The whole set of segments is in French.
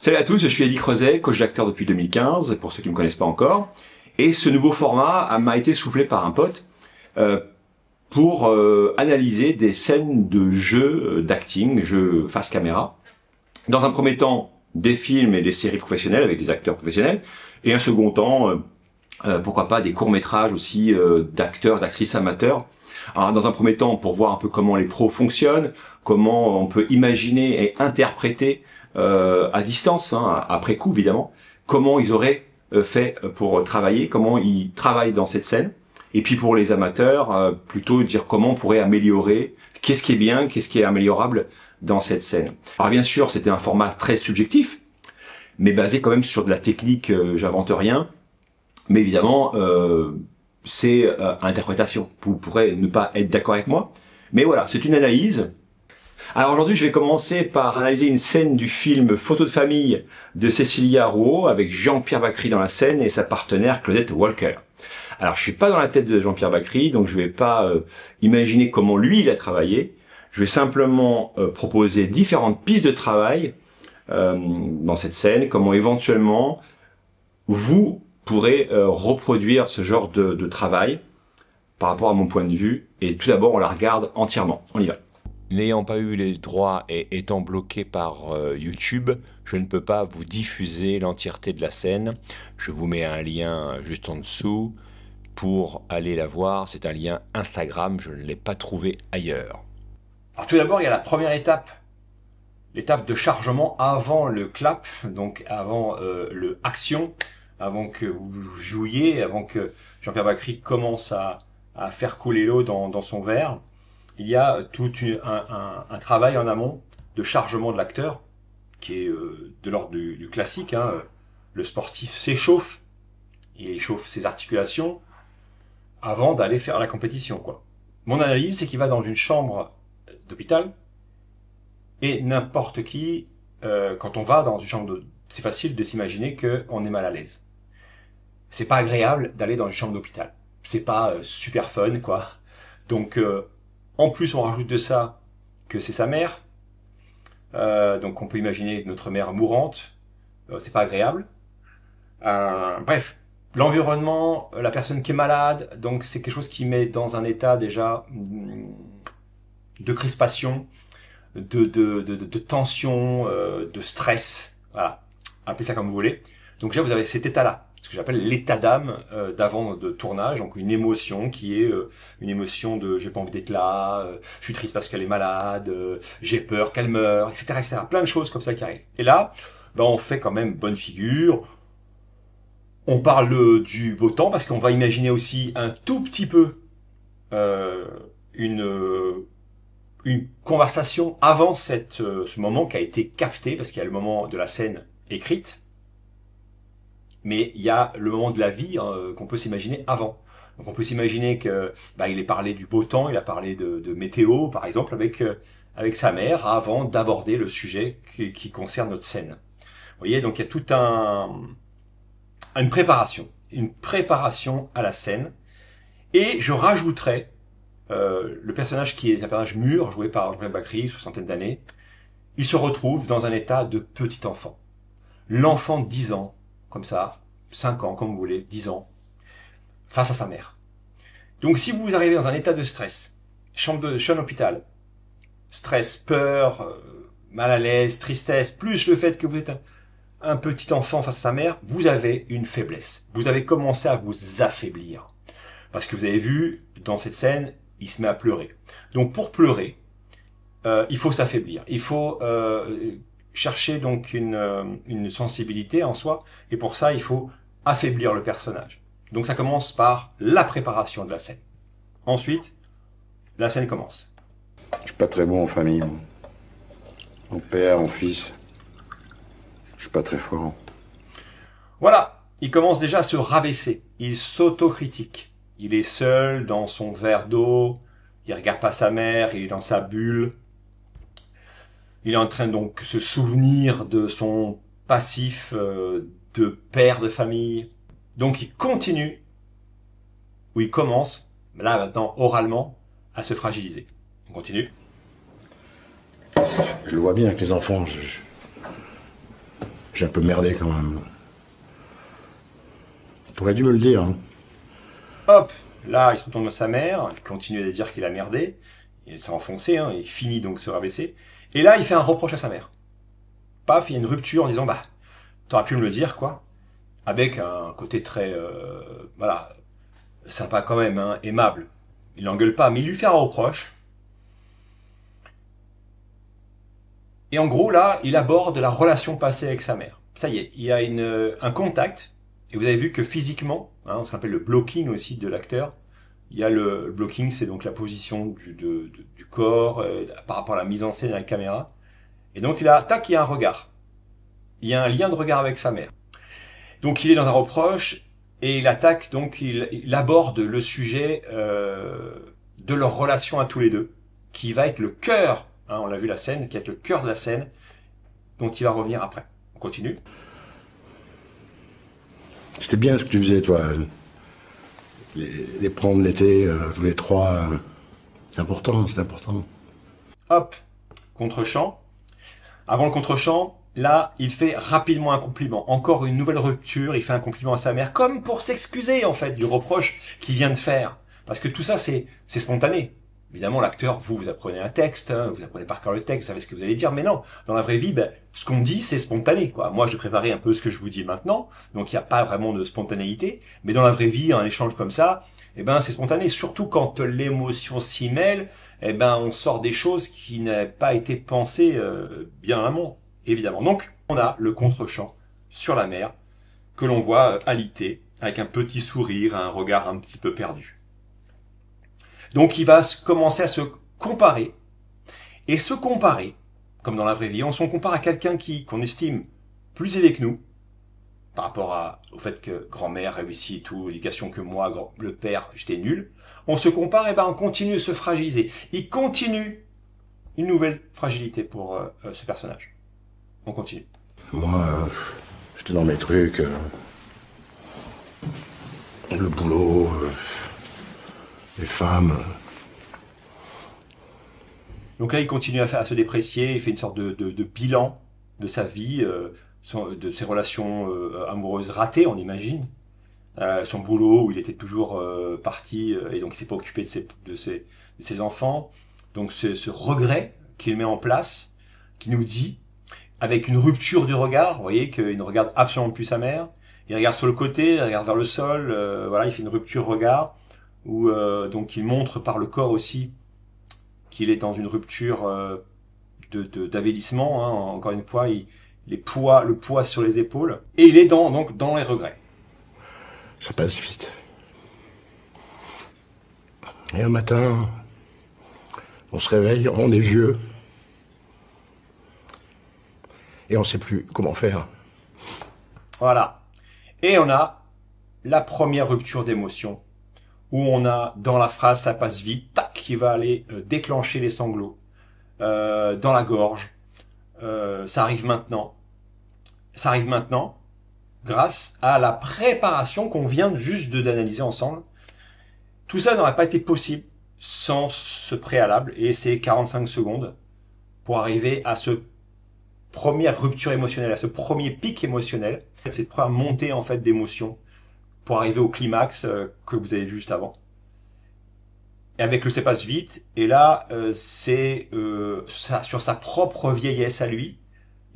Salut à tous, je suis Eddy Creuset, coach d'acteur depuis 2015, pour ceux qui ne me connaissent pas encore. Et ce nouveau format m'a été soufflé par un pote pour analyser des scènes de jeux d'acting, jeux face caméra. Dans un premier temps, des films et des séries professionnelles avec des acteurs professionnels. Et un second temps, pourquoi pas des courts-métrages aussi d'acteurs, d'actrices amateurs. Alors, dans un premier temps, pour voir un peu comment les pros fonctionnent, comment on peut imaginer et interpréter à distance, hein, après coup évidemment, comment ils auraient fait pour travailler, comment ils travaillent dans cette scène. Et puis pour les amateurs, plutôt dire comment on pourrait améliorer, qu'est-ce qui est bien, qu'est-ce qui est améliorable dans cette scène. Alors bien sûr, c'était un format très subjectif, mais basé quand même sur de la technique, j'invente rien. Mais évidemment, c'est interprétation. Vous pourrez ne pas être d'accord avec moi, mais voilà, c'est une analyse. Alors aujourd'hui, je vais commencer par analyser une scène du film Photo de famille de Cécilia Rouault avec Jean-Pierre Bacry dans la scène et sa partenaire Claudette Walker. Alors je suis pas dans la tête de Jean-Pierre Bacry, donc je vais pas imaginer comment lui il a travaillé. Je vais simplement proposer différentes pistes de travail dans cette scène, comment éventuellement vous pourrez reproduire ce genre de travail par rapport à mon point de vue. Et tout d'abord, on la regarde entièrement. On y va. N'ayant pas eu les droits et étant bloqué par YouTube, je ne peux pas vous diffuser l'entièreté de la scène. Je vous mets un lien juste en dessous pour aller la voir. C'est un lien Instagram, je ne l'ai pas trouvé ailleurs. Alors tout d'abord, il y a la première étape, l'étape de chargement avant le clap, donc avant le action, avant que vous jouiez, avant que Jean-Pierre Bacry commence à faire couler l'eau dans son verre. Il y a tout un travail en amont de chargement de l'acteur, qui est de l'ordre du classique. Hein. Le sportif s'échauffe, il échauffe ses articulations avant d'aller faire la compétition, quoi. Mon analyse, c'est qu'il va dans une chambre d'hôpital, et n'importe qui, quand on va dans une chambre c'est facile de s'imaginer qu'on est mal à l'aise. C'est pas agréable d'aller dans une chambre d'hôpital. C'est pas super fun, quoi. Donc, en plus, on rajoute de ça que c'est sa mère. Donc, on peut imaginer notre mère mourante. C'est pas agréable. Bref, l'environnement, la personne qui est malade, donc c'est quelque chose qui met dans un état déjà de crispation, de tension, de stress. Voilà, appelez ça comme vous voulez. Donc déjà, vous avez cet état-là, ce que j'appelle l'état d'âme d'avant de tournage, donc une émotion qui est une émotion de j'ai pas envie d'être là, je suis triste parce qu'elle est malade, j'ai peur qu'elle meure, etc., etc. Plein de choses comme ça qui arrivent. Et là, ben, on fait quand même bonne figure. On parle du beau temps parce qu'on va imaginer aussi un tout petit peu une conversation avant ce moment qui a été capté, parce qu'il y a le moment de la scène écrite, mais il y a le moment de la vie qu'on peut s'imaginer avant. Donc on peut s'imaginer que il ait parlé du beau temps, il a parlé de météo par exemple avec sa mère avant d'aborder le sujet qui concerne notre scène. Vous voyez, donc il y a tout une préparation à la scène, et je rajouterai le personnage qui est un personnage mûr, joué par Jean-Pierre Bacry, soixantaine d'années. Il se retrouve dans un état de petit enfant. L'enfant de 10 ans, comme ça, 5 ans, comme vous voulez, 10 ans, face à sa mère. Donc si vous arrivez dans un état de stress, chambre d'hôpital, stress, peur, mal à l'aise, tristesse, plus le fait que vous êtes un petit enfant face à sa mère, vous avez une faiblesse. Vous avez commencé à vous affaiblir. Parce que vous avez vu, dans cette scène, il se met à pleurer. Donc pour pleurer, il faut s'affaiblir. Il faut chercher donc une sensibilité en soi, et pour ça, il faut affaiblir le personnage. Donc ça commence par la préparation de la scène. Ensuite, la scène commence. Je suis pas très bon en famille. En père, en fils. Je suis pas très fort. Voilà, il commence déjà à se rabaisser. Il s'autocritique. Il est seul dans son verre d'eau. Il regarde pas sa mère, il est dans sa bulle. Il est en train donc de se souvenir de son passif de père de famille. Donc il continue, ou il commence, là maintenant oralement, à se fragiliser. On continue. Je le vois bien avec les enfants. J'ai un peu merdé quand même. T'aurais dû me le dire. Hein. Hop, là, il se retourne à sa mère, il continue à dire qu'il a merdé, il s'est enfoncé, hein, il finit donc de se rabaisser, et là, il fait un reproche à sa mère. Paf, il y a une rupture en disant, bah, t'aurais pu me le dire, quoi, avec un côté très, voilà, sympa quand même, hein, aimable. Il l'engueule pas, mais il lui fait un reproche. Et en gros, là, il aborde la relation passée avec sa mère. Ça y est, il y a un contact, et vous avez vu que physiquement, hein, ça s'appelle le blocking aussi de l'acteur. Il y a le blocking, c'est donc la position du corps par rapport à la mise en scène de la caméra. Et donc, tac, il y a un regard. Il y a un lien de regard avec sa mère. Donc, il est dans un reproche, et il attaque, donc il aborde le sujet de leur relation à tous les deux, qui va être le cœur, hein, on l'a vu la scène, qui va être le cœur de la scène, dont il va revenir après. On continue. C'était bien ce que tu faisais, toi. Les prendre l'été, tous les trois. C'est important, c'est important. Hop, contre-champ. Avant le contre-champ, là, il fait rapidement un compliment. Encore une nouvelle rupture, il fait un compliment à sa mère, comme pour s'excuser, en fait, du reproche qu'il vient de faire. Parce que tout ça, c'est spontané. Évidemment, l'acteur, vous apprenez un texte, hein, vous apprenez par cœur le texte, vous savez ce que vous allez dire, mais non, dans la vraie vie, ben, ce qu'on dit, c'est spontané, quoi. Moi, j'ai préparé un peu ce que je vous dis maintenant, donc il n'y a pas vraiment de spontanéité, mais dans la vraie vie, un échange comme ça, eh ben, c'est spontané, surtout quand l'émotion s'y mêle, eh ben, on sort des choses qui n'avaient pas été pensées bien en amont, évidemment. Donc, on a le contre-champ sur la mer, que l'on voit alité, avec un petit sourire, un regard un petit peu perdu. Donc il va commencer à se comparer. Et se comparer, comme dans la vraie vie, on se compare à quelqu'un qu'on estime plus élevé que nous, par rapport au fait que grand-mère réussit et tout, l'éducation que moi, le père, j'étais nul. On se compare et ben on continue de se fragiliser. Il continue une nouvelle fragilité pour ce personnage. On continue. Moi, j'étais dans mes trucs. Le boulot... les femmes. Donc là, il continue à se déprécier, il fait une sorte de bilan de sa vie, de ses relations amoureuses ratées, on imagine. Son boulot, où il était toujours parti, et donc il s'est pas occupé de ses enfants. Donc ce regret qu'il met en place, qui nous dit, avec une rupture du regard, vous voyez qu'il ne regarde absolument plus sa mère, il regarde sur le côté, il regarde vers le sol, voilà, il fait une rupture regard, où donc il montre par le corps aussi qu'il est dans une rupture d'avélissement, hein, encore une fois, le poids sur les épaules, et il est donc dans les regrets. Ça passe vite. Et un matin, on se réveille, on est vieux, et on ne sait plus comment faire. Voilà. Et on a la première rupture d'émotion, où on a, dans la phrase, ça passe vite, tac, qui va aller déclencher les sanglots dans la gorge. Ça arrive maintenant. Ça arrive maintenant, grâce à la préparation qu'on vient juste d'analyser ensemble. Tout ça n'aurait pas été possible sans ce préalable, et ces 45 secondes pour arriver à ce première rupture émotionnelle, à ce premier pic émotionnel, cette première montée en fait d'émotion, pour arriver au climax que vous avez vu juste avant. Et avec le c'est passe vite, et là, c'est sur sa propre vieillesse à lui,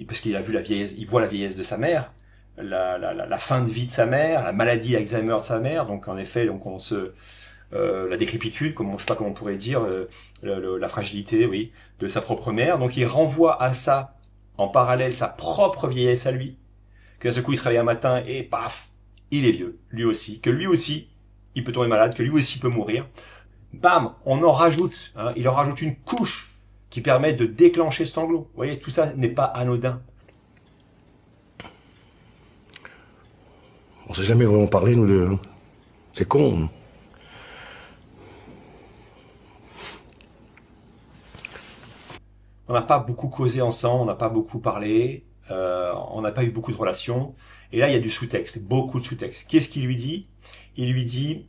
parce qu'il a vu la vieillesse, il voit la vieillesse de sa mère, la fin de vie de sa mère, la maladie Alzheimer de sa mère, donc en effet, donc la décrépitude, je sais pas comment on pourrait dire, la fragilité, oui, de sa propre mère. Donc il renvoie à ça, en parallèle, sa propre vieillesse à lui, que d'un seul coup il se réveille un matin et paf, il est vieux, lui aussi, que lui aussi, il peut tomber malade, que lui aussi peut mourir. Bam, on en rajoute, hein, il en rajoute une couche qui permet de déclencher ce sanglot. Vous voyez, tout ça n'est pas anodin. On s'est jamais vraiment parlé, nous deux. C'est con. On n'a pas beaucoup causé ensemble, on n'a pas beaucoup parlé, on n'a pas eu beaucoup de relations. Et là, il y a du sous-texte, beaucoup de sous-texte. Qu'est-ce qu'il lui dit? Il lui dit,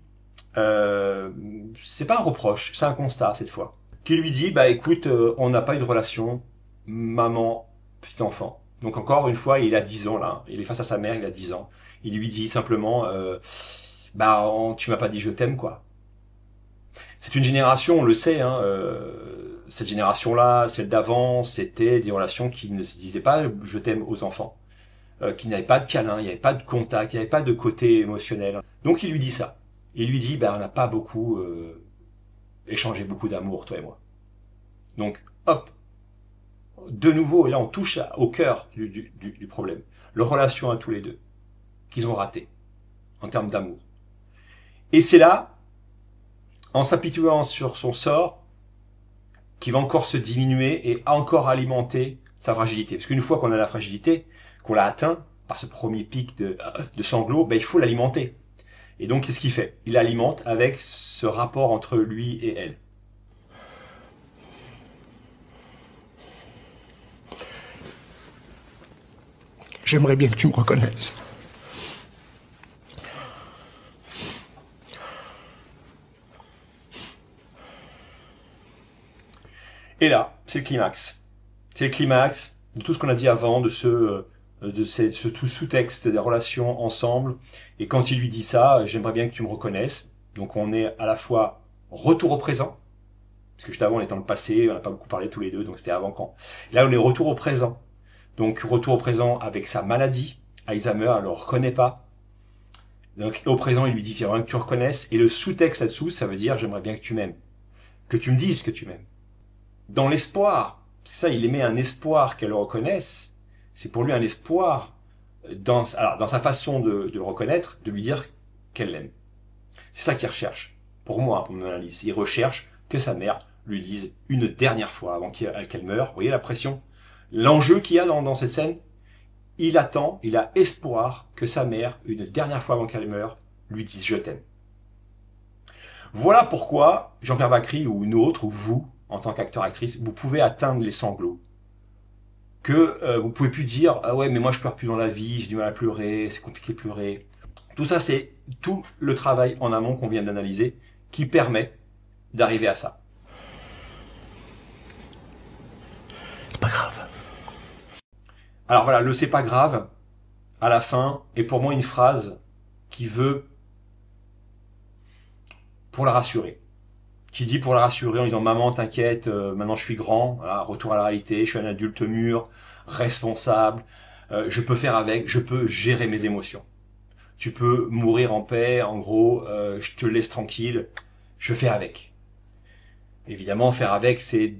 c'est pas un reproche, c'est un constat cette fois. Qui lui dit, bah écoute, on n'a pas eu de relation, maman, petit enfant. Donc encore une fois, il a 10 ans là, il est face à sa mère, il a 10 ans. Il lui dit simplement, tu m'as pas dit je t'aime quoi. C'est une génération, on le sait, hein, cette génération-là, celle d'avant, c'était des relations qui ne se disaient pas je t'aime aux enfants, qui n'avaient pas de câlin, il n'y avait pas de contact, il n'y avait pas de côté émotionnel. Donc il lui dit ça. Il lui dit, on n'a pas beaucoup échangé beaucoup d'amour, toi et moi. Donc, hop, de nouveau, et là on touche au cœur du problème. Leur relation à tous les deux, qu'ils ont raté, en termes d'amour. Et c'est là, en s'apitoyant sur son sort, qui va encore se diminuer et encore alimenter sa fragilité. Parce qu'une fois qu'on a la fragilité, qu'on l'a atteint par ce premier pic de sanglots, il faut l'alimenter. Et donc, qu'est-ce qu'il fait? Il l'alimente avec ce rapport entre lui et elle. J'aimerais bien que tu me reconnaisses. Et là, c'est le climax. C'est le climax de tout ce qu'on a dit avant, de ce tout sous-texte des relations ensemble. Et quand il lui dit ça, j'aimerais bien que tu me reconnaisses. Donc on est à la fois retour au présent, parce que juste avant on est dans le passé, on n'a pas beaucoup parlé tous les deux, donc c'était avant quand. Là on est retour au présent. Donc retour au présent avec sa maladie, Alzheimer, elle le reconnaît pas. Donc au présent il lui dit j'aimerais bien que tu reconnaisses. Et le sous-texte là-dessous, ça veut dire j'aimerais bien que tu m'aimes. Que tu me dises que tu m'aimes. Dans l'espoir, c'est ça, il aimait un espoir qu'elle le reconnaisse. C'est pour lui un espoir dans sa façon de le reconnaître, de lui dire qu'elle l'aime. C'est ça qu'il recherche. Pour moi, pour mon analyse, il recherche que sa mère lui dise une dernière fois avant qu'elle meure. Vous voyez la pression? L'enjeu qu'il y a dans cette scène, il attend, il a espoir que sa mère, une dernière fois avant qu'elle meure, lui dise je t'aime. Voilà pourquoi Jean-Pierre Bacry ou une autre, ou vous, en tant qu'acteur-actrice, vous pouvez atteindre les sanglots. Que vous pouvez plus dire « Ah ouais, mais moi je pleure plus dans la vie, j'ai du mal à pleurer, c'est compliqué de pleurer ». Tout ça, c'est tout le travail en amont qu'on vient d'analyser qui permet d'arriver à ça. C'est pas grave. Alors voilà, le « c'est pas grave » à la fin est pour moi une phrase qui veut pour la rassurer. Qui dit pour la rassurer en disant « Maman, t'inquiète, maintenant je suis grand, voilà, retour à la réalité, je suis un adulte mûr, responsable, je peux faire avec, je peux gérer mes émotions. Tu peux mourir en paix, en gros, je te laisse tranquille, je fais avec. » Évidemment, faire avec, c'est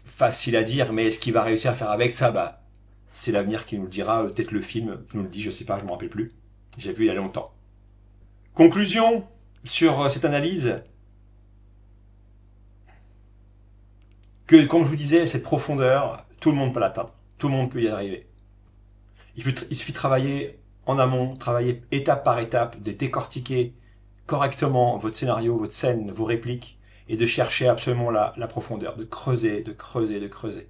facile à dire, mais est-ce qu'il va réussir à faire avec ça? C'est l'avenir qui nous le dira, peut-être le film nous le dit, je sais pas, je me rappelle plus. J'ai vu il y a longtemps. Conclusion sur cette analyse. Que, comme je vous disais, cette profondeur, tout le monde peut l'atteindre. Tout le monde peut y arriver. Il suffit de travailler en amont, travailler étape par étape, de décortiquer correctement votre scénario, votre scène, vos répliques, et de chercher absolument la profondeur, de creuser, de creuser, de creuser.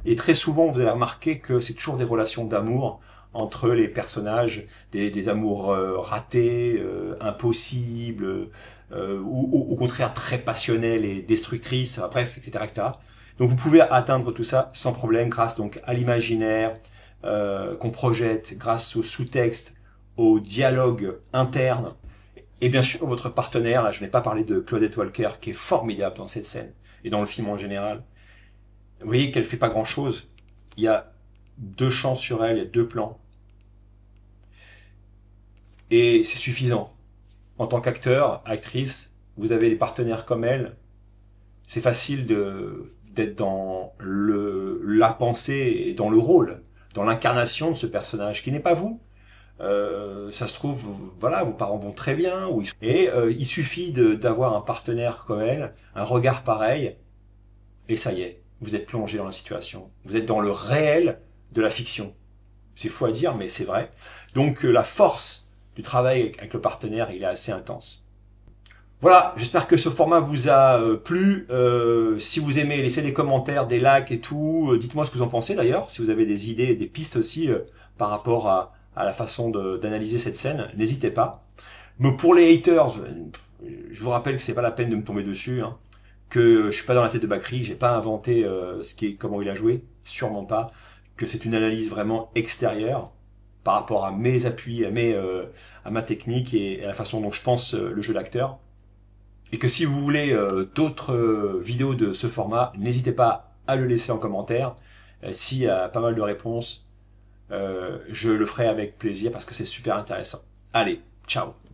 Et très souvent, vous allez remarquer que c'est toujours des relations d'amour entre les personnages, des amours ratés, impossibles, ou au contraire très passionnelles et destructrices, bref, etc., etc. Donc vous pouvez atteindre tout ça sans problème grâce donc à l'imaginaire qu'on projette, grâce au sous-texte, au dialogue interne, et bien sûr votre partenaire. Là, je n'ai pas parlé de Claudette Walker qui est formidable dans cette scène et dans le film en général. Vous voyez qu'elle fait pas grand-chose. Il y a 2 champs sur elle, il y a 2 plans. Et c'est suffisant. En tant qu'acteur, actrice, vous avez des partenaires comme elle. C'est facile d'être dans la pensée et dans le rôle, dans l'incarnation de ce personnage qui n'est pas vous. Ça se trouve, voilà, vos parents vont très bien. Et il suffit d'avoir un partenaire comme elle, un regard pareil, et ça y est, vous êtes plongé dans la situation. Vous êtes dans le réel de la fiction. C'est fou à dire, mais c'est vrai. Donc la force du travail avec le partenaire, il est assez intense. Voilà, j'espère que ce format vous a plu. Si vous aimez, laissez des commentaires, des likes et tout. Dites-moi ce que vous en pensez d'ailleurs, si vous avez des idées, des pistes aussi par rapport à la façon d'analyser cette scène. N'hésitez pas. Mais pour les haters, je vous rappelle que c'est pas la peine de me tomber dessus. Hein, que je suis pas dans la tête de Bacry, j'ai pas inventé comment il a joué, sûrement pas. que c'est une analyse vraiment extérieure par rapport à mes appuis, à ma technique et à la façon dont je pense le jeu d'acteur. Et que si vous voulez d'autres vidéos de ce format, n'hésitez pas à le laisser en commentaire. S'il y a pas mal de réponses, je le ferai avec plaisir parce que c'est super intéressant. Allez, ciao!